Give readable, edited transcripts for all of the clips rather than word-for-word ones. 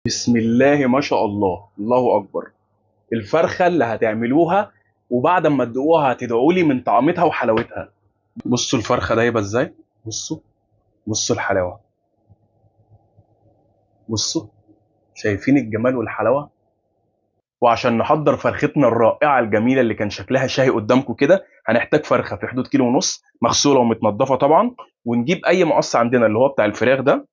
بسم الله ما شاء الله، الله اكبر. الفرخه اللي هتعملوها وبعد ما تدوقوها هتدعوا لي من طعمتها وحلاوتها. بصوا الفرخه دايبه ازاي. بصوا. بصوا الحلاوه. بصوا. شايفين الجمال والحلاوه. وعشان نحضر فرختنا الرائعه الجميله اللي كان شكلها شاهي قدامكم كده هنحتاج فرخه في حدود كيلو ونص مغسوله ومتنضفه طبعا. ونجيب اي مقص عندنا اللي هو بتاع الفراخ ده،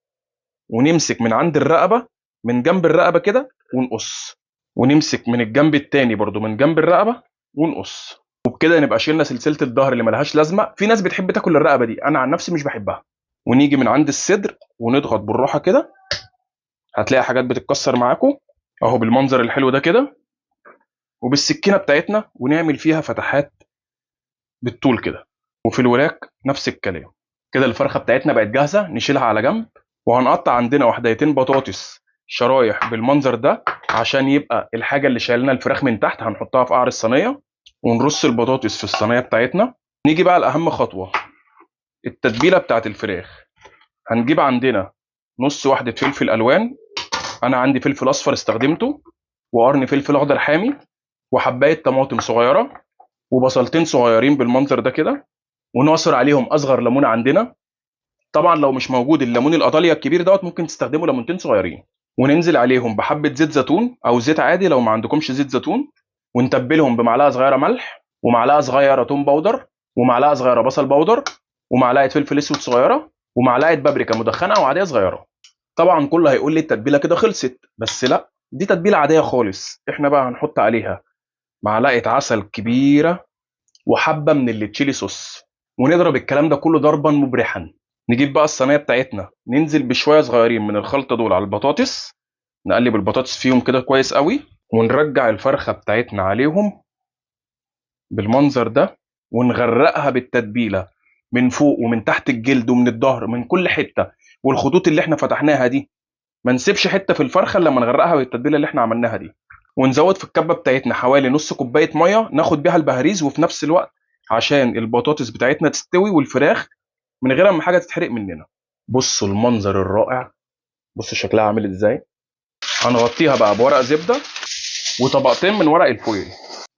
ونمسك من عند الرقبه، من جنب الرقبه كده ونقص. ونمسك من الجنب التاني برضو من جنب الرقبه ونقص. وبكده نبقى شيلنا سلسله الظهر اللي ملهاش لازمه. في ناس بتحب تاكل الرقبه دي، انا عن نفسي مش بحبها. ونيجي من عند الصدر ونضغط بالراحه كده، هتلاقي حاجات بتتكسر معاكم اهو بالمنظر الحلو ده كده. وبالسكينه بتاعتنا ونعمل فيها فتحات بالطول كده. وفي الوراك نفس الكلام. كده الفرخه بتاعتنا بقت جاهزه، نشيلها على جنب. وهنقطع عندنا وحدتين بطاطس شرايح بالمنظر ده، عشان يبقى الحاجه اللي شايلنا الفراخ من تحت هنحطها في قعر الصينيه. ونرص البطاطس في الصينيه بتاعتنا. نيجي بقى لاهم خطوه، التتبيله بتاعت الفراخ. هنجيب عندنا نص واحده فلفل الوان، انا عندي فلفل اصفر استخدمته، وقرن فلفل اخضر حامي، وحبايه طماطم صغيره، وبصلتين صغيرين بالمنظر ده كده. ونعصر عليهم اصغر ليمونه عندنا. طبعا لو مش موجود الليمون الايطاليا الكبير دوت ممكن تستخدموا ليمونتين صغيرين. وننزل عليهم بحبه زيت زيتون او زيت عادي لو ما عندكمش زيت زيتون. ونتبلهم بمعلقه صغيره ملح، ومعلقه صغيره توم باودر، ومعلقه صغيره بصل باودر، ومعلقه فلفل اسود صغيره، ومعلقه بابريكا مدخنه او عاديه صغيره. طبعا كله هيقول لي التتبيله كده خلصت، بس لا، دي تتبيله عاديه خالص. احنا بقى هنحط عليها معلقه عسل كبيره، وحبه من اللي تشيلي صوص. ونضرب الكلام ده كله ضربا مبرحا. نجيب بقى الصينيه بتاعتنا، ننزل بشويه صغيرين من الخلطه دول على البطاطس. نقلب البطاطس فيهم كده كويس قوي. ونرجع الفرخه بتاعتنا عليهم بالمنظر ده. ونغرقها بالتتبيله من فوق ومن تحت الجلد ومن الظهر من كل حته. والخطوط اللي احنا فتحناها دي ما نسيبش حته في الفرخه الا لما نغرقها بالتتبيله اللي احنا عملناها دي. ونزود في الكبه بتاعتنا حوالي نص كوبايه ميه ناخد بيها البهاريز، وفي نفس الوقت عشان البطاطس بتاعتنا تستوي والفراخ من غير ما حاجه تتحرق مننا. بصوا المنظر الرائع. بصوا شكلها عامل ازاي. هنغطيها بقى بورق زبده وطبقتين من ورق الفويل.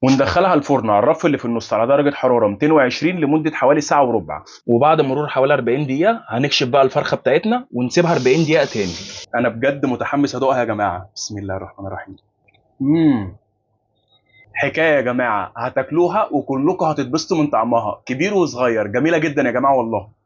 وندخلها الفرن على الرف اللي في النص على درجه حراره 220 لمده حوالي ساعه وربع. وبعد مرور حوالي 40 دقيقه هنكشف بقى الفرخه بتاعتنا ونسيبها 40 دقيقه تاني. انا بجد متحمس ادوقها يا جماعه. بسم الله الرحمن الرحيم. امم حكايه يا جماعه، هتاكلوها وكلكم هتتبسطوا من طعمها، كبير وصغير. جميله جدا يا جماعه والله.